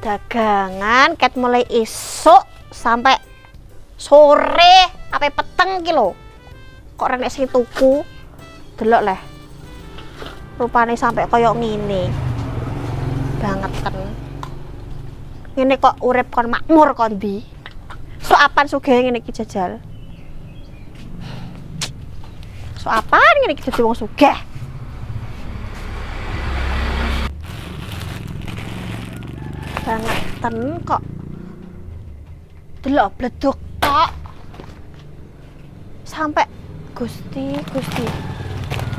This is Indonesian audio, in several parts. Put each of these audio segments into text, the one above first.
dagangan ket mulai esuk sampai sore sampai peteng ki lho. Kok renek sing tuku. Delok leh. Rupane sampai koyo ngene. Bangeten. Ngene kok urip kon makmur kon ndi? Sok apaan sugih ngene iki jajal? Sok apaan ngene iki dadi wong sugih? Bangeten kok. Delok bleduk tok. Sampai Gusti.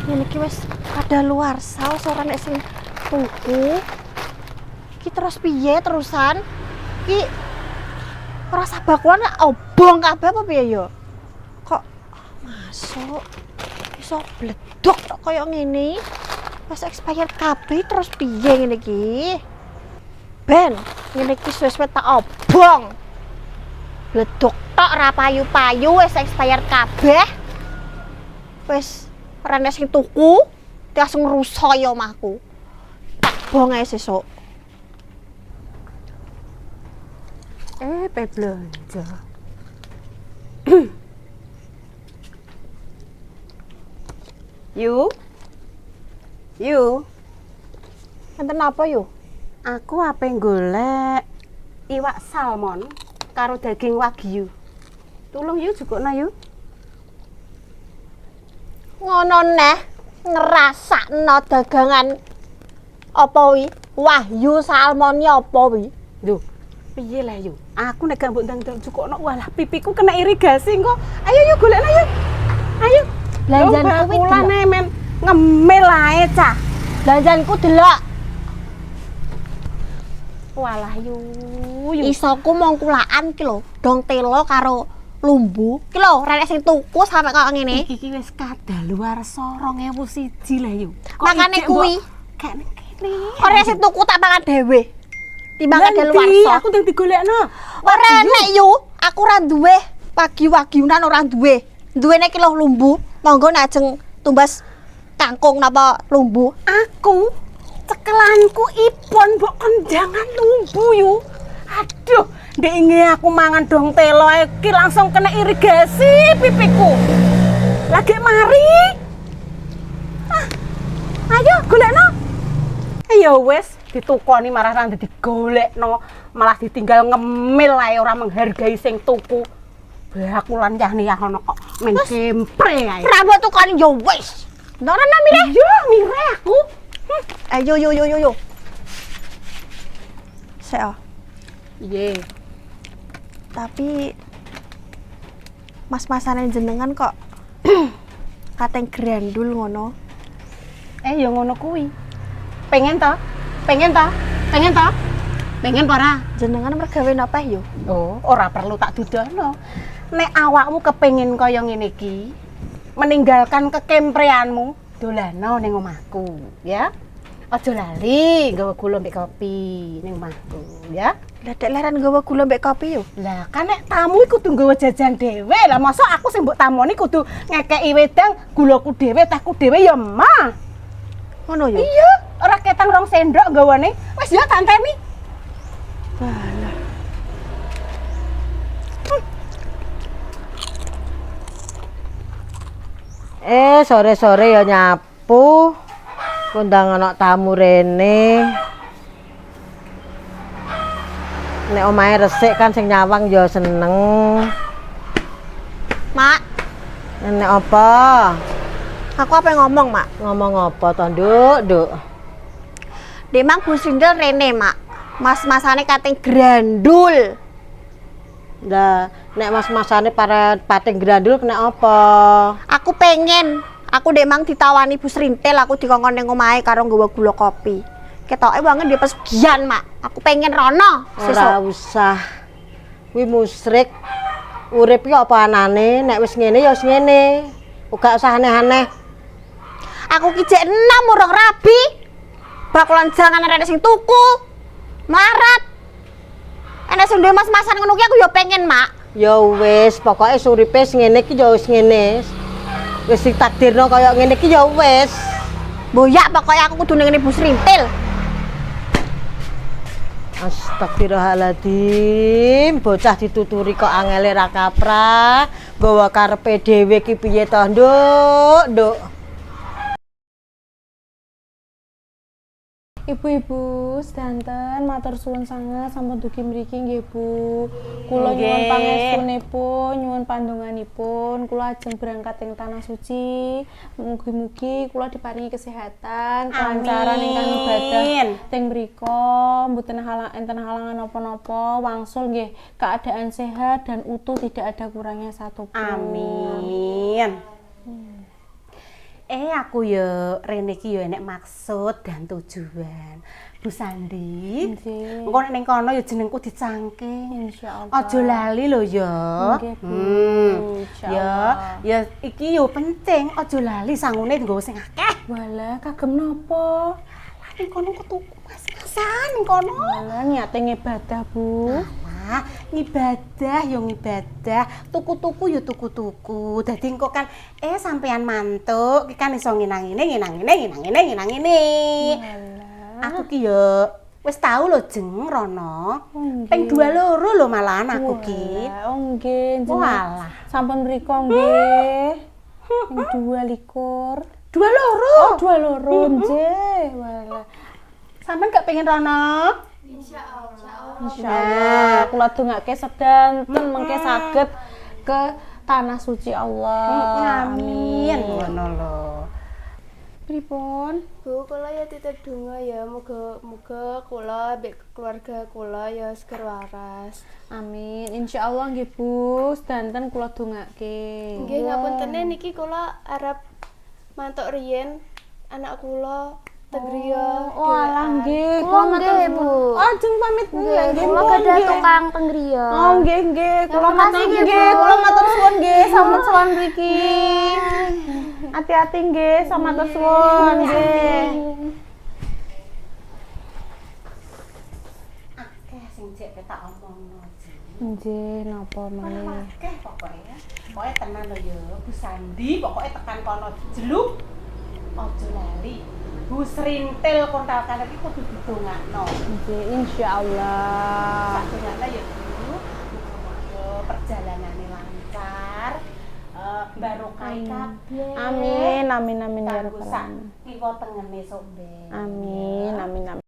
Ngene iki wis kadaluwarsa ora nek sing tuku. Ki terus piye terusan? Ki ora sabakuan obong kabeh apa piye ya? Kok masuk iso bledok tok kaya ngene? Wis expired kabeh terus piye ngene iki? Ben, ngene iki wis tak obong. Bledok tok ora payu-payu wis expired kabeh. Wis ora nek sing tuku, langsung rusak ya omahku. Tak bong ae sesuk. Pe belanja. Yu. Enten apa yo? Aku ape golek iwak salmon karo daging wagyu. Tulung Yu jukukna Yu. Ngono neh ngrasakno dagangan apa wi? Wahyu salmone apa wi? Lho, piye lah Yu? Aku nek gak mbok ndang jukukno walah pipiku kena irigasi kok. Ayo Yu golekna Yu. Ayo. Belanjanku kuwi kulane men ngemil ae cah. Belanjanku delok. Walah Yu. Isoku mong kulaan ki lho, dong telo karo lumbu. Ki lho, renek sing tuku sampe kok ngene. Iki wis kadaluwarsa 2001 lah Yu. Makane kuwi kayak kene. ora sing tuku tak mangan dhewe. Timbang kadaluwarsa. Aku ndang digolekno. Ora enek yu, aku ora duwe wagi-wagiunan ora duwe. Duwene ki lho lumbu. Monggo nek ajeng tumbas kangkung napa lumbu. Aku cekelanku ipon mbok kenjangan lumbu Yu. Aduh, ndek inge aku mangan dong telo iki langsung kena irigasi pipiku. Lagi mari. Ayo golekno. Ayo wes ditukoni marah nang digolekno, malah ditinggal ngemil ae ora menghargai sing tuku. Aku lan Yahniah ono kok men kempre ae. Prabot tukani yo wis. Ndono mire. Yo mire aku. Ayo yo. Seo. Iye. Tapi mas-masane jenengan kok kateng grandul ngono. Ya ngono kuwi. Pengen ta? Pengen ora? Jenengan mergawe napa yo? Oh, ora perlu tak dudono. Nek awakmu kepengin kaya ngene iki, meninggalkan kekempreanmu, dolano ning omahku, ya. Aja lali nggawa gula mbek kopi ning omahku, ya. Lah dek leran nggawa gula mbek kopi yo. Lah kan nek tamu iku kudu nggawa jajan dhewe. Lah masa aku sing mbok tamoni kudu ngekeki wedang gulaku dhewe, tehku dhewe ya mah. Ngono yo. Iya, ora ketang 2 sendok nggawane. Wis ya tak enteni. Walah. Sore-sore ya nyapu. Kundang ana tamu rene. Nek omahe resik kan sing nyawang ya seneng. Mak, Nek apa? aku apa yang ngomong, Mak? Ngomong apa to, Nduk? Demang Bu Sindel rene, Mak. Mas-masane kateng grandul. Lah, nek mas-masane para pating grandul kena apa? Aku demang ditawani Bu Srintil, aku dikongkon ning omahe karo nggawa gula kopi. Ketoke banget dia pesugihan, Mak. Aku pengen rono Ora usah. Kuwi musyrik. Urip ki apa anane, nek wis ngene ya wis ngene. Uga usah aneh-aneh. Aku ki jek enom urung rabi. Bakalan jangan ada sing tuku. Marat. Enek sing duwe mas-masan ngono ki aku ya pengen, Mak. Ya wis, pokoke uripe sing ngene iki ya wis ngene. Wis ditakdirno kaya ngene iki ya wis. Boyak pokoknya aku kudu ning Bu Srintil. Astagfirullahaladzim, bocah dituturi kok angele ra kaprah. Nggawa karepe dhewe ki piye to, Nduk? Ibu-ibu sedanten matur suwun sanget sampun dugi mriki nggih Bu. Kula Nggih. nyuwun pangestunipun, nyuwun pandonganipun, kula ajeng berangkat ing tanah suci. Mugi-mugi kula diparingi kesehatan, kelancaran ingkang ibadah teng mriko, mboten enten halangan napa-napa, wangsul nggih keadaan sehat dan utuh, tidak ada kurangnya satupun. Amin. Aku ya rene iki ya enek maksud dan tujuan. Bu Sandi. Nggih. Engko nek ning kono ya jenengku dicangking. Insyaallah. Aja lali lho ya. Nggih, Bu. Insyaallah. Ya iki yo penting, aja lali sangune nggawa sing akeh. Walah, kagem napa? Ning kono ketuku mas-masan ning kono. Walah, niate ngibadah, Bu. Wah, ngibadah yo ngibadah, tuku-tuku yo tuku-tuku. Dadi engko kan sampean mantuk, iki kan iso nginang-ngene. Aku ki yo wis tau lho jeng rono. Ping 22 lho malahan aku ki. Oh nggih, Walah. sampun mriko nggih. Ping 22. 22. 22 nggih. Walah. Sampean gak pengen rono? Insyaallah kula dongake sedanten mengke saged ke tanah suci Allah. Amin. Ngono lho. Pripun? Bu, kula ya titip donga ya, muga kula mbek keluarga kula ya seger waras. Amin. Insyaallah nggih Bu, sedanten kula dongake. Nggih ngapuntene niki kula arep mantuk riyen anak kula tegriya. Walah nggih, Oh, nggih, Bu. Ajeng pamit nggih. Kula gadah tukang tenggriya. Oh nggih nggih, kula Terima kasih, matur nggih, nggih, Bu. kula matur suwun nggih, sampun sowan mriki. Hati-hati nggih, sama matur suwun nggih. Akeh sing jek tak omongno. Nggih, napa meneh? Akeh pokoke. Pokoke tenan lho ya, Bu Sandi, pokoke tekan kono jeluk. Aja lali. Bu Srintil kontal kan iki kudu didongakno. Nggih, insyaallah. Sakjane ya Bu, muga-muga perjalanane lancar. Barokah kabeh. Amin, amin, amin ya Kanggo rabbal sak alamin. kiwa tengene sombe. Amin, amin, amin.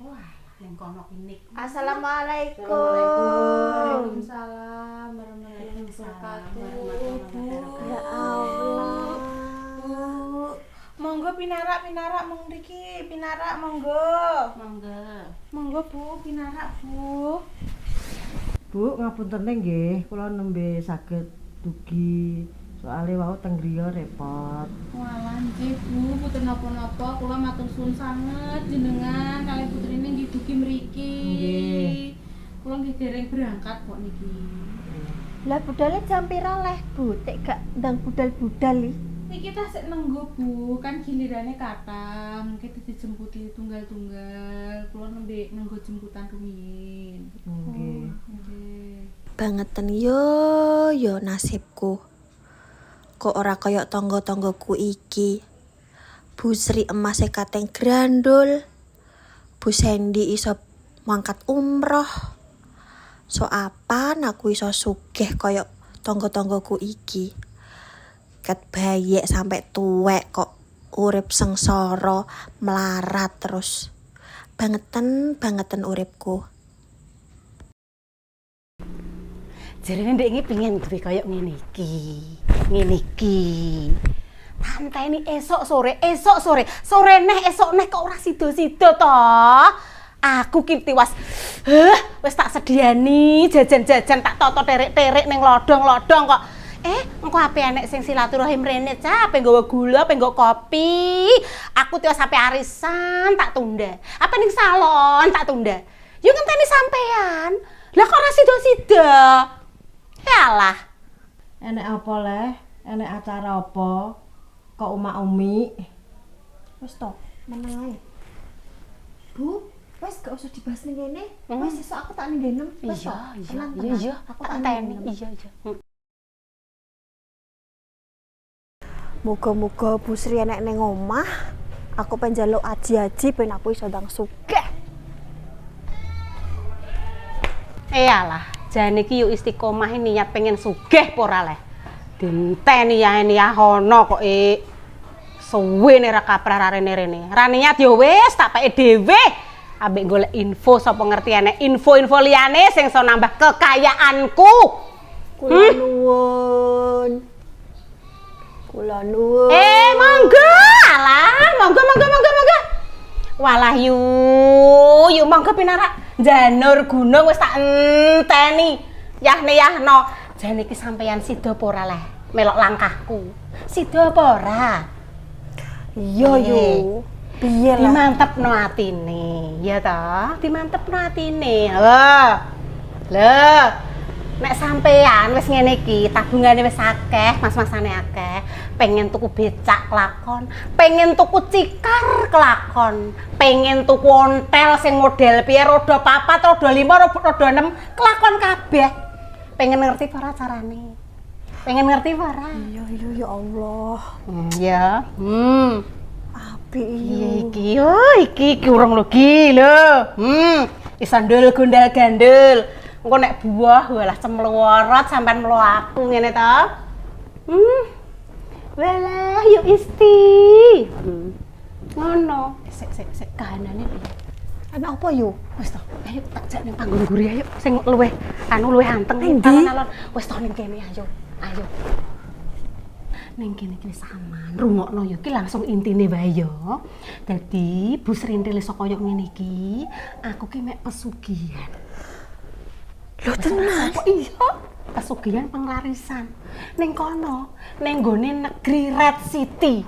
Wah, ning kono ini. Assalamualaikum. Waalaikumsalam warahmatullahi wabarakatuh. Ya Allah. Monggo pinarak mong mriki, pinarak monggo. Monggo Bu, pinarak Bu. Bu, ngapunten nggih, kula nembe saged dugi. Soale wau teng griya repot. Walah nggih Bu, putri napa-napa kula matur suwun sanget jenengan kali putrine nggih dugi mriki. Nggih. Kula nggih dereng berangkat kok niki. Lah budale jam pira leh, Bu? Tek gak ndang budal-budal iki. Niki ta sik nenggo Bu, kan gilirane kathah, mungkin dijemputi tunggal-tunggal. Kula nembe nenggo jemputan rumiyin. Nggih. Nggih. Bangeten yo nasibku. Kok ora kaya tangga-tanggaku iki. Bu Sri emase kateng grandul. Bu Sendi iso mangkat umroh. So apa aku iso sugih kaya tangga-tanggaku iki. Ket bayek sampai tuwek kok urip sengsara melarat terus. Bangetan uripku. Jarene ndek iki pengen duwe kaya ngene iki. Ngene iki. Tanteni esok sore. Sore neh esok neh kok ora sida-sida to. Aku ki tiwas. Wis tak sediani jajan-jajan tak toto terek-terek ning lodong-lodong kok. Engko ape enek sing silaturahim rene cah, ape nggawa gula, ape nggawa kopi. Aku tiwas ape arisan tak tunda. Apa ning salon tak tunda. Yo ngenteni sampean. Lah kok ora sida-sida. Yalah. Enek apa leh? Enek acara apa? Kok umi? Wis to, meneng ae. Bu, wis gak usah dibahas ning kene. Wis sesuk aku tak ning ngene. Wis to. Tenang. Aku tak teni. Iya. Muga-muga Bu Sri enek ning omah, Aku pengen njaluk aji-aji ben aku iso ndang sugih. Iyalah, jane iki yo istiqomah niat pengen sugih apa ora leh. Dinteni ya ini ya hono kok suwe nek ra kaprah rene-rene. Ra niat yo wis tak peke dhewe. Ambek golek info sapa ngertiane info-info liyane sing iso nambah kekayaanku. Kula nuwun. Kula nuwun. Monggo. Alah, monggo. Walah yu monggo pinarak janur gunung wis tak enteni. Yahno. Jane iki sampeyan sida apa ora leh melok langkahku. Sida apa ora? Iya yo. Piye lah? Dimantepno atine, ya ta? Dimantepno atine. Lho. Nek sampean wis ngene iki, tabungane wis akeh, mas-masane akeh, pengen tuku becak kelakon, pengen tuku cikar kelakon, pengen tuku ontel sing model piye roda 4, roda 5, roda 6 kelakon kabeh. Pengen ngerti para carane. Pengen ngerti para? Iya ya Allah. Ya. Apik Iya iki urung lagi lho. Isandul gondal gandul. Engko nek buah walah cemlorot sampean melo aku ngene to. Walah yuk isti. Ngono. Sik kahanane piye? Ana apa yo? Wis to. Ayo tak jak ning panggon guri ayo sing luweh anteng Endi? alon-alon. Wis to ning kene ayo. Ning kene iki wis aman. Rungokno yo iki langsung intine wae yo. Dadi Bu Srintil iso koyo ngene iki, aku ki mek pesugihan. Lho tenan. Apa iya? Pesugihan penglarisan. Ning kono, ning nggone negeri Red City.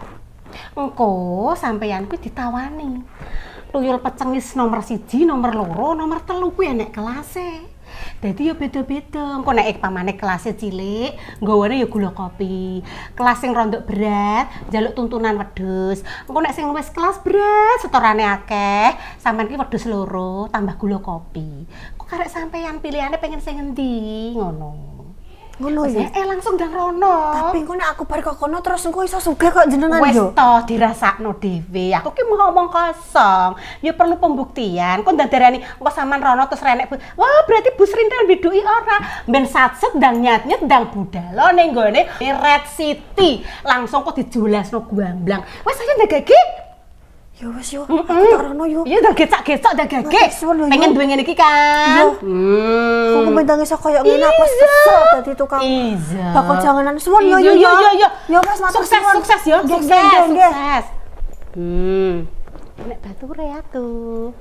Engko sampeyan kuwi ditawani. Tuyul pecengis nomor 1, nomor 2, nomor 3 kuwi enek kelase. Dadi ya beda-beda. Engko nek pamane kelasé cilik, nggawane ya gula kopi. Kelas sing rondok berat, njaluk tuntunan wedhus. Engko nek sing wis kelas berat, setorane akeh, sampean ki wedhus loro tambah gula kopi. Kok karek sampean pilihane pengen sing endi? Ngono. Ngono ya. Langsung ndang rono. Tapi engko nek aku bar kok kono terus engko iso sugih kok jenengan Wes yo. to dirasakno dhewe. Aku ki mau ngomong kosong. Ya perlu pembuktian. Kok ndadarani engko sampean rono terus renek. Wah, berarti Bu Srintil biduki ora. Ben satset ndang nyat-nyat ndang budalo ning gone Red City. Langsung kok dijelasno gamblang. Wes ayo ndagage. Ya wis yo. Aku tak rono yo. Iya ndang gecak-gecak ndagage. Makasih lho, Pengen yo. duwe ngene iki kan. Kok mendang iso koyo ngene aku wis kesel dadi tukang. Iya. Bakal janganan suwun yo yo. Yo. Yo wis matur Sukses ya. Nggih, Sukses. nggih. Nek bature ya tuh.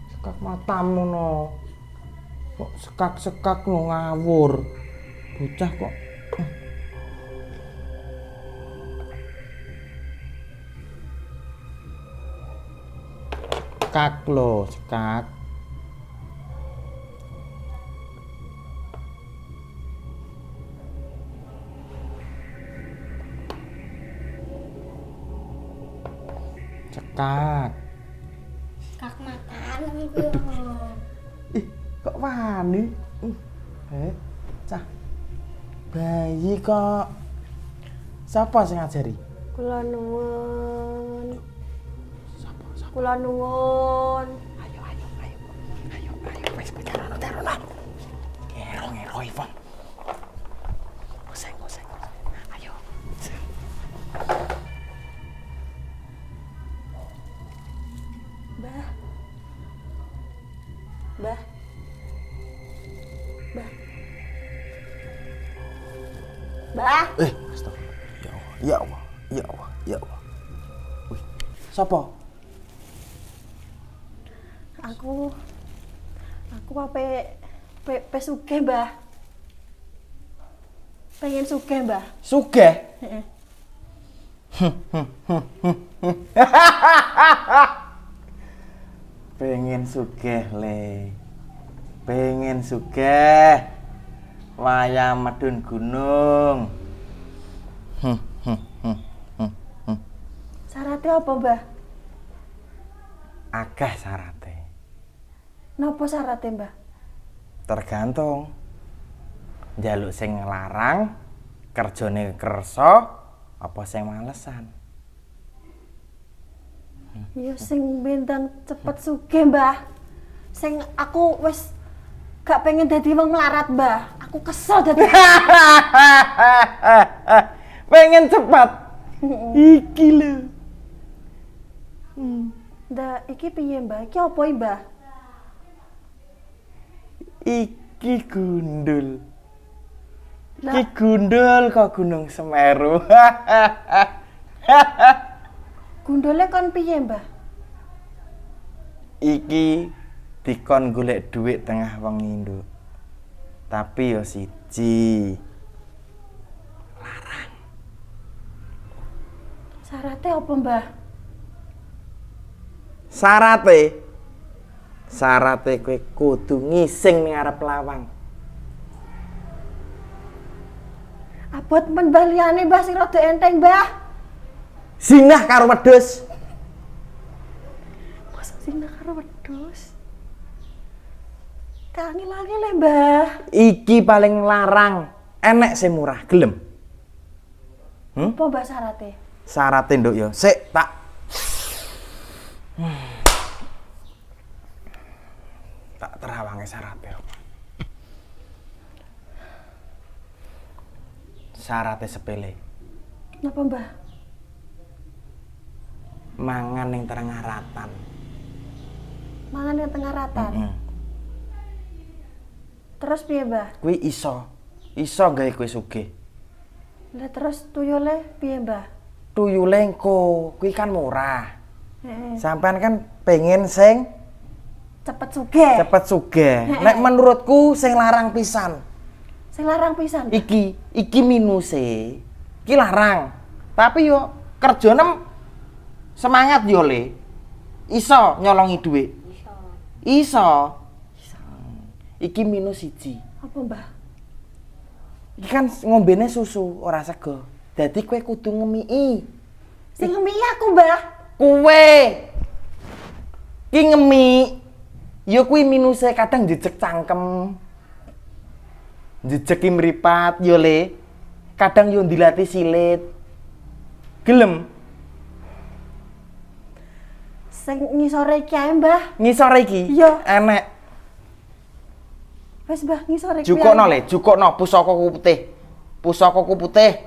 Sekak matamu no. Kok sekak-sekak no ngawur. Bocah kok. Sekak lo, sekak. Sekak. Kak makan. Ih, kok wani? Cah. Bayi kok. Siapa sing ngajari? Kula nuwun. Kula nuwun. Ayo, wis tarono. Ngero Ivan. Goseng. Ayo. Mbah. Astagfirullah. Ya Allah. Wih, siapa? Aku ape sugih, Mbah. Pengen sugih, Mbah. Sugih. Pengen sugih le. Pengen sugih. Wayah medun gunung. Syaratnya apa, Mbah? Akeh syarate. Napa syaratnya, Mbah? Tergantung. Njaluk sing nglarang, kerjane kersa, apa sing malesan. Ya sing bintang cepet sugih, Mbah. Sing aku wis gak pengen dadi wong melarat, Mbah. Aku kesel dadi. Pengen cepat. Iki lho. Ndak iki piye, Mbah? Iki apa, Mbah? Iki gundul. Lah. Iki gundul kok Gunung Semeru. Gundule kon piye, Mbah? Iki dikon golek dhuwit tengah wengi, Nduk. Tapi yo siji. Syaratnya apa, Mbah? Syarate kowe kudu ngising ning arep lawang. Abot men Mbah liyane, Mbah, sing rada enteng, Mbah. Zinah karo wedhus. Masa zina karo wedhus? Kangen-kangen le, Mbah. Iki paling larang. Enek sing murah, gelem. Apa, Mbah, syaratnya? Syarate nduk yo. Sik tak tak terawange syarate. Syarate sepele. Napa, Mbah? Mangan ning tengah ratan. Mangan yang tengah ratan. Heeh. Terus piye, Mbah? Kuwi iso gawe kowe sugih. Lah terus tuyule piye, Mbah? Tuyule engko, kuwi kan murah. Heeh. Sampean kan pengen sing Cepet sugih. cepet sugih. Nek menurutku sing larang pisan. Sing larang pisan. Iki minuse. Iki larang. Tapi yo kerjane semangat yo le. Iso nyolongi dhuwit. Iso. Iki minus siji. Apa, Mbah? Iki kan ngombene susu ora sego. Dadi kowe kudu ngemiki. Sing ngemi aku, Mbah. Kowe ki ngemik. Ya kuwi minuse kadang jejeg cangkem. Jejeg mripat yo le. Kadang yo dilatih silit. Gelem Sing ngisore iki ae, Mbah. ngisore iki. Iya. Enek. Wis, Mbah, ngisore iki. Jukukno le, jukukno pusakaku putih. Pusakaku putih.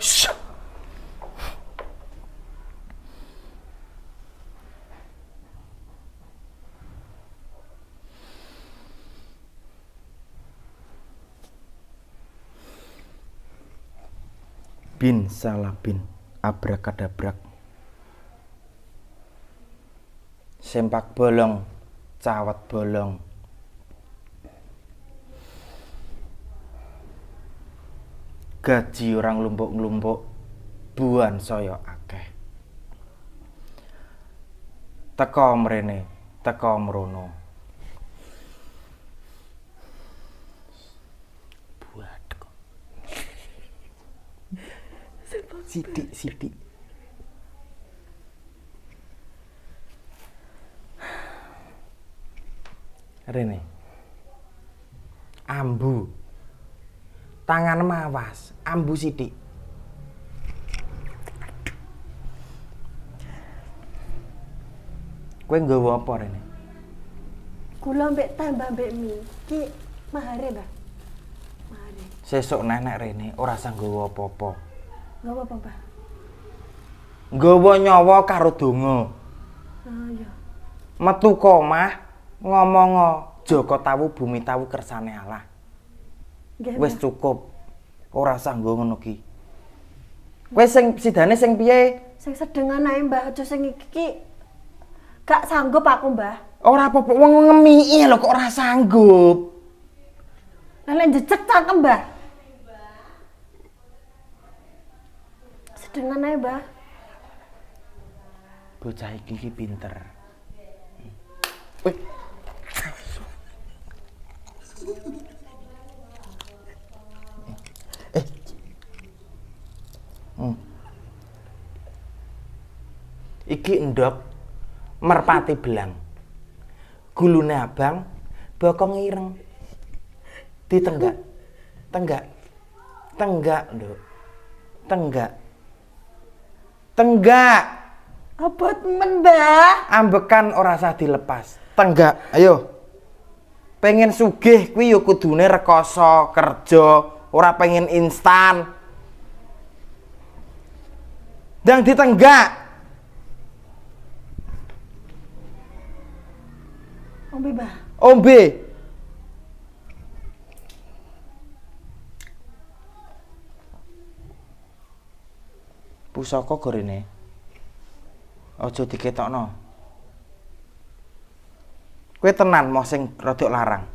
Bin salah bin abrakadabrak. Sempak bolong, cawat bolong. Gaji orang nglumpuk-nglumpuk, buan saya akeh. Teka mrene, teka mrono. Buat kok. Sidik. Rene. Ambu. Tangan mawas, ambu sidik. Kowe nggawa apa rene? Gula mbek tambah mbek mie. Ki mahare, Mbah. Mahare. Sesuk nenek rene ora usah nggawa apa-apa. Enggak apa-apa, Mbah. Nggawa nyawa karo donga. Ah, iya. Metu ka omah ngomong Joko tawu bumi tawu kersane Allah. Nggih, Wis Mbah. cukup. Ora usah nggo ngono ki. Kowe sing sidane sing piye? Sing sedengan ae, Mbah. Aja sing iki gak sanggup aku, Mbah. Ora apa-apa wong ngemiki lho kok ora sanggup. Lah lek jejeg cangkem, Mbah. Sedengan ae, Mbah. Bocah iki pinter. Wih. Iki endok merpati belang. Gulune abang, bokong ireng. Ditenggak. Tenggak. Nduk. Tenggak. Abot men, Mbah. Ambekan ora usah dilepas. Tenggak. Ayo. Pengen sugih kuwi ya kudune rekoso, kerja, ora pengen instan. Ndang ditenggak. Ombe, Mbah. Ombe. Pusaka gorene. Aja diketokno. Kowe tenan moh sing rada larang.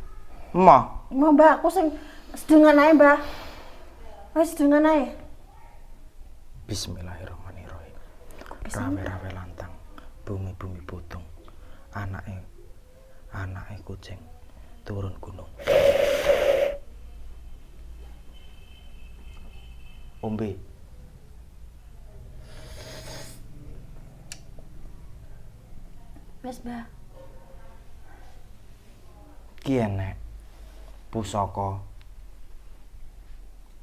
Moh. Mau, Mbah, aku sing sedengan ae, Mbah. Wis sedengan ae. Bismillahirrahmanirrahim. Rawe-rawe lantang, bumi-bumi putung. Anake kucing turun gunung. Ombe. Wis, Mbah. Ki enek pusaka.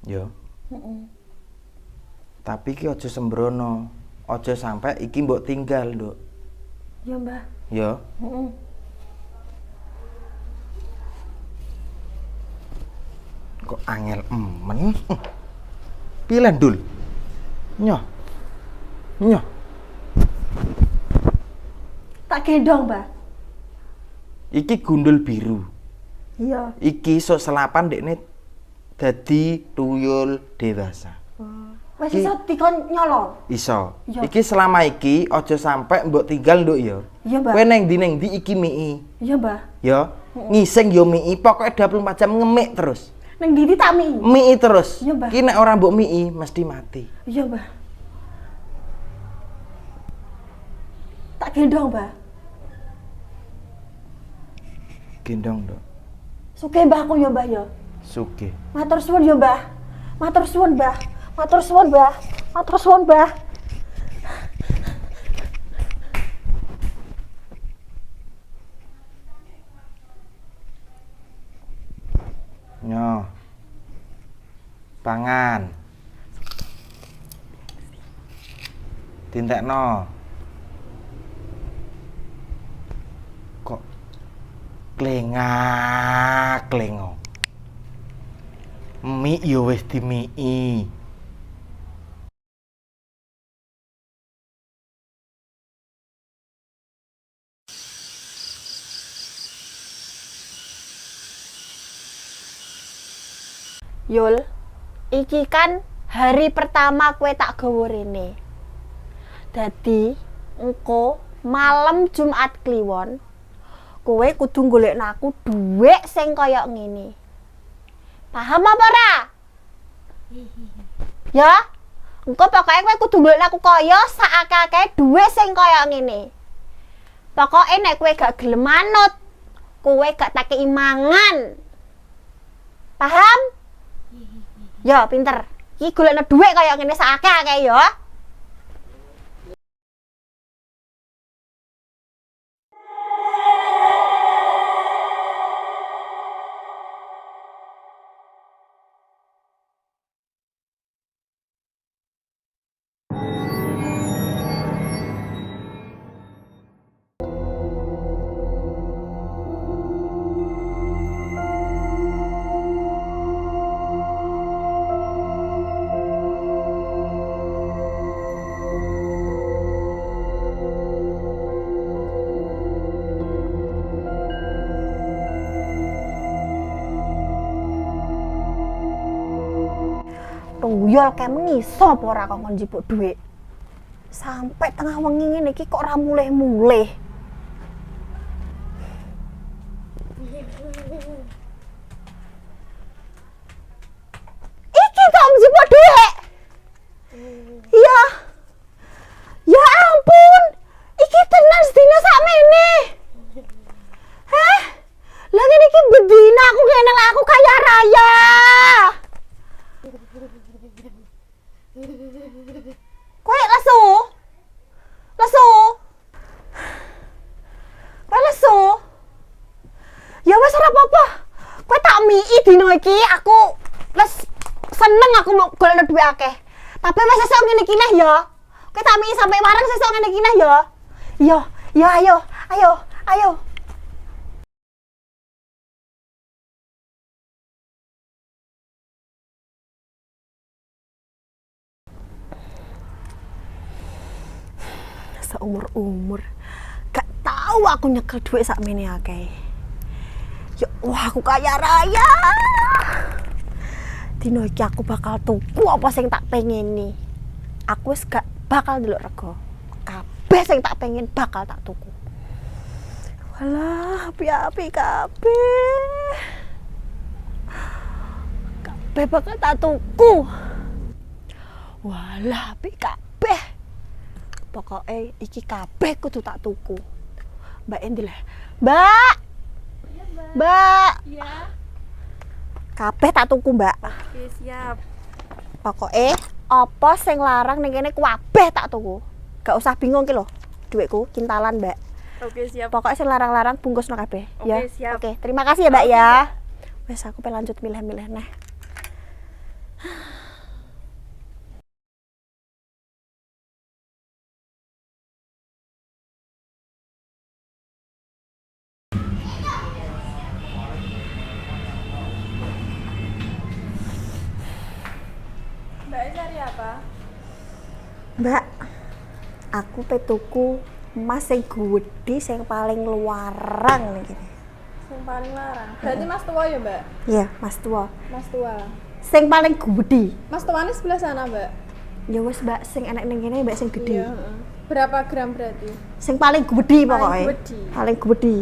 Yo. Tapi ki aja sembrono. Aja sampai iki mbok tinggal, Nduk. Ya, Mbah. Yo. Kok angel emen. Pilih Dul. Nyoh. Tak gendong, Mbah. Iki gundul biru. Iya. Iki sok selapan dekne dadi tuyul dewasa. Wis iso dikon nyolong. Iso. Iya. Iki selama iki aja sampe mbok tinggal, Nduk ya. Iya, Mbah. Kowe neng ndi iki mii. Iya, Mbah. Ya. Ngising yo mii, pokoke 24 jam ngemik terus. Neng ndi tak mi. Mii terus. Iya, Mbah. Ki nek ora mbok mii mesti mati. Iya, Mbah. Tak gendong, Mbah. Gendong, Nduk. Sugih mbahku ya, Mbah ya. Sugih. Matur suwun ya, Mbah. Matur suwun, Mbah. Matur suwun, Mbah. Matur suwun, Mbah. Nyoh. Pangan. Dintekno. Kok klengak-klengo. Mie yo wis dimii. Yul, iki kan hari pertama kue tak gawa rene. Dadi, engko malam Jumat Kliwon, kowe kudu golekno aku dhuwit sing kaya ngene. Paham apa ora? Ya? Engko pokoke kowe kudu golekno aku kaya sakake-akeh dhuwit sing kaya ngene. Pokoke nek kowe gak gelem manut, kowe gak tak kei mangan. Paham? Ya, pinter. Iki golekno dhuwit kaya ngene sakake-akeh ya. Tuyul kae mengiso apa ora kok njupuk dhuwit. Sampai tengah wengi ngene iki kok ora mulih-mulih. Iki kok njupuk dhuwit. Iya. Kowe lesu. Lesu. Kowe lesu. Ya wis ora apa-apa. Kowe tak mii dino iki aku seneng aku mau golek duit akeh. Tapi wis sesuk ngene iki neh ya. Kowe tak mii sampai wareng sesuk ngene iki neh ya. Iya, ya ayo. Seumur-umur gak tahu aku nyekel duit sakmene akeh. Ya wah aku kaya raya. Dino iki aku bakal tuku apa sing tak pengeni. Aku wis gak bakal ndelok rego. Kabeh sing tak pengen bakal tak tuku. Walah, api-api kabeh. Kabeh bakal tak tuku. Walah, api kabeh. Pokoknya iki kabeh kudu tak tuku. Mbak Endi lah. Mbak. Mbak. Iya. Kabeh tak tuku, Mbak. Oke, siap. Pokoknya apa sing larang ning kene kabeh tak tuku. Gak usah bingung ki lho. Duitku kintalan, Mbak. Oke, siap. Pokoknya sing larang-larang bungkusno kabeh, ya. Oke, siap. Oke, terima kasih ya, Mbak ya. Wes aku pengen lanjut milih-milih nah. Mbak cari apa? Mbak, aku petuku emas sing gede sing paling luarang nih gini. Yang paling larang. Berarti Mas Tua ya, Mbak? Iya, Mas Tua. Mas Tua. Sing paling gede. Mas Tua ini sebelah sana, Mbak. Ya wes Mbak, sing enak ning kene Mbak sing gede. Iya, berapa gram berarti? Sing paling gede pokoknya. gede. Paling gede.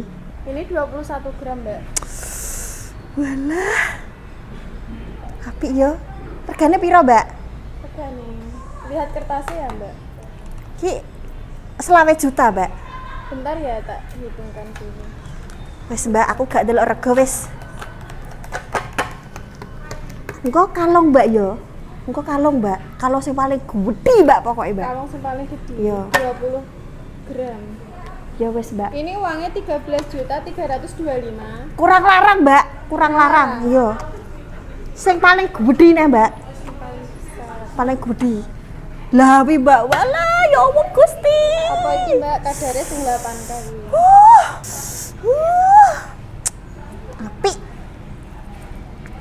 Ini 21 gram, Mbak. Walah. Apik ya. Regane piro, Mbak? Regane. Lihat kertasnya ya, Mbak. Ki 20 juta, Mbak. Bentar ya, tak hitungkan dulu. Wes Mbak, aku gak delok rego wis. Engko kalong Mbak yo. Engko kalong Mbak. Kalau sing paling gede Mbak pokoknya Mbak. Kalung yang paling gede. Iya. 20 gram. Ya wes Mbak. Ini uangnya 13.325. Kurang larang Mbak, kurang larang. Iya. Sing paling gede nih Mbak. Paling besar. Paling gede. Lah wi Mbak, walah ya Allah Gusti. Apa ini, Mbak? Kadarnya 8 kali. Apik.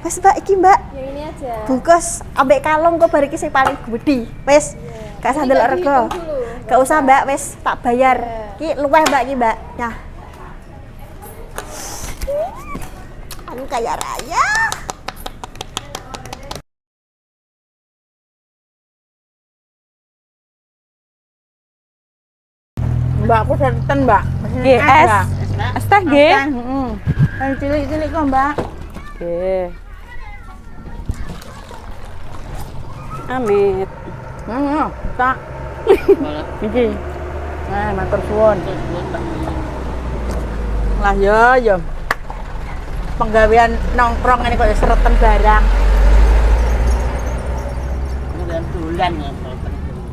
Wes Mbak iki Mbak. Yang ini aja. Bungkus ambek kalung kok bariki sing paling gede. Wes. Gak usah Ini delok tak rego. dihitung dulu. Gak usah Mbak, wes tak bayar. Ki luweh Mbak ki Mbak. Nah. Anu kaya raya. Mbak aku senten, Mbak. Nggih, es. Es teh nggih. Heeh. Yang cilik-cilik kok, Mbak. Nggih. Amit. Tak. Iki. Nah, matur suwun. Lah ya. Penggawean nongkrong ini kok sereten barang. Dolan ya.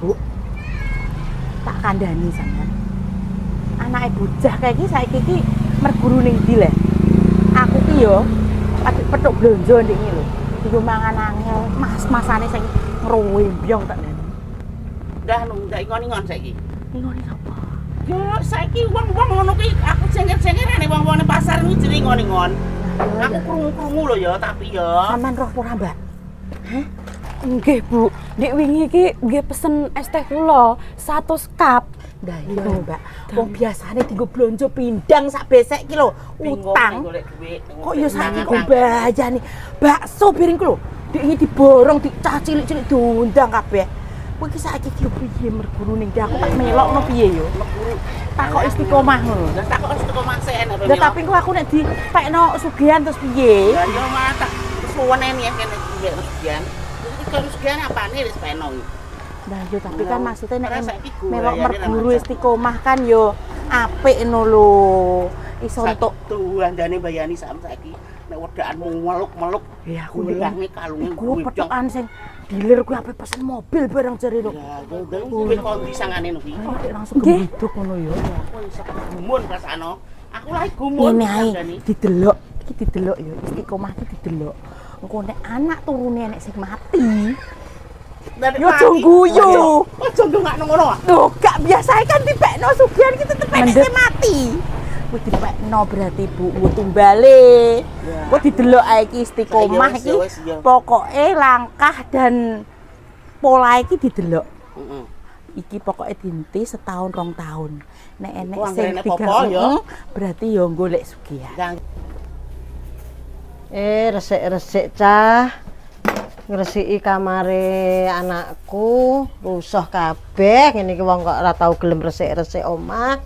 Bu. Tak kandhani sampean. Anake bocah kayak iki saiki iki merguru ning ndi le? Aku ki yo petuk blonjo ndek iki lho. Digo mangan angel, mas-masane sing ngrowembyong tak nen. Dah ndak ingon-ingon saiki. Ngoni sapa? Yo saiki wong-wong ngono ki aku cengker-cengkerane wong-wong ning pasar iki jenenge ingon-ingon. Aku krungu-krungu lho ya, tapi ya. Sampean roh ora, Mbak? Nggih, Bu. Nek wingi iki nggih pesen es teh kula 100 cup. Lah iya, Mbak. Wong biasane dienggo blonjo pindang sak besek ki lho, utang. Kok ya saiki kok bayane bakso piringku lho. Dik iki diborong, dicah cilik-cilik diundang kabeh. Kowe iki saiki ki piye merguru ning aku tak melokno piye yo? Takok istiqomah ngono. Lah tak kok istiqomah sen apa Lah tapi kok aku nek dipekno sugihan terus piye? Ya yo mah tak suwene ya kene iki sekian. Iki kalau sekian apane wis peno iki. Lah yo tapi kan maksudnya nek Ora saiki gue melok bayarnya merguru nang istiqomah kan yo apik ngono lho. Iso entuk tuandane bayani sak saiki nek wedakanmu meluk-meluk ya aku gulange kalunge iku petukan sing Dealer kuwi ape pesen mobil barang jare lho. Ya, duwe kondi sangane no ki. Langsung kebiduk ngono ya. Kowe iso gumun rasano. Aku lagi gumun. Ngene ae, didelok, iki didelok ya, istiqomah iki didelok. Engko nek anak turune nek sing mati, yo aja guyu. Aja ndongakno ngono ah. Loh, gak biasa kan dipekno sugihan kita tepek sing mati. Kuwi dipekno berarti Bu, nggo tumbale. Kok didelok ae iki istiqomah iki. Pokoke langkah dan pola iki didelok. Heeh. Iki pokoknya dinti setahun 2 tahun. Nek enek Oh, sing anggere tiga apa-apa ya. berarti yo golek sugihan. Resik-resik cah. Ngresiki kamare anakku, rusuh kabeh. Ngene iki wong kok ora tau gelem resik-resik omah.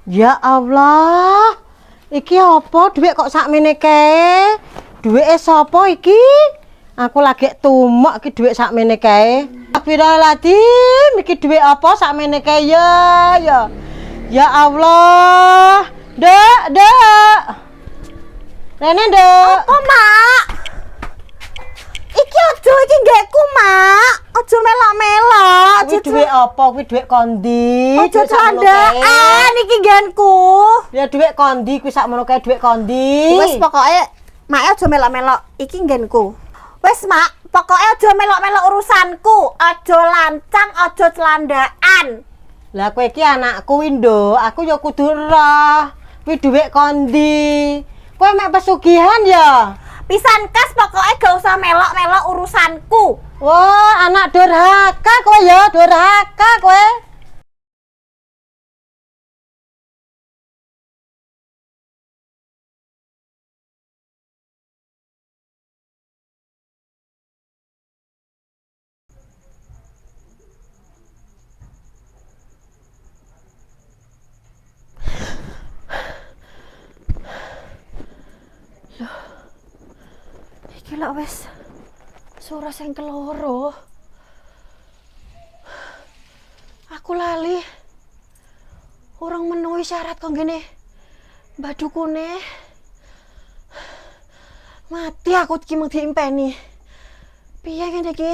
Ya Allah. Iki apa? Dhuwit kok sakmene kae? Dhuwite sapa iki? Aku lagi tumek iki dhuwit sakmene kae. Astagfirullahaladzim, iki dhuwit apa sakmene kae ya? Ya Allah. Dek. Rene, Dek. Apa, Mak? Iki aja iki ngekku, Mak. Aja melok-melok. Kuwi dhuwit apa? Kuwi dhuwit kondi? Aja Dhuwit sakmono candaan kae. iki nggenku. Ya dhuwit kondi kuwi sakmono kae dhuwit kondi. Wis pokoke Mak aja melok-melok. Iki nggenku. Wis, Mak, pokoke aja melok-melok urusanku. Aja lancang, aja celandaan. Lah kowe iki anakku kuwi, Nduk. Aku ya kudu roh. Kuwi dhuwit kondi. Kowe mek pesugihan ya? Pisan kas pokoke gak usah melok-melok urusanku. Wah, anak durhaka kowe ya, durhaka kowe. Iki lak wis suara sing keloro. Aku lali. Orang menuhi syarat kok gini. Mbak Dukune. Mati aku iki mung diimpeni. Piye ngene iki?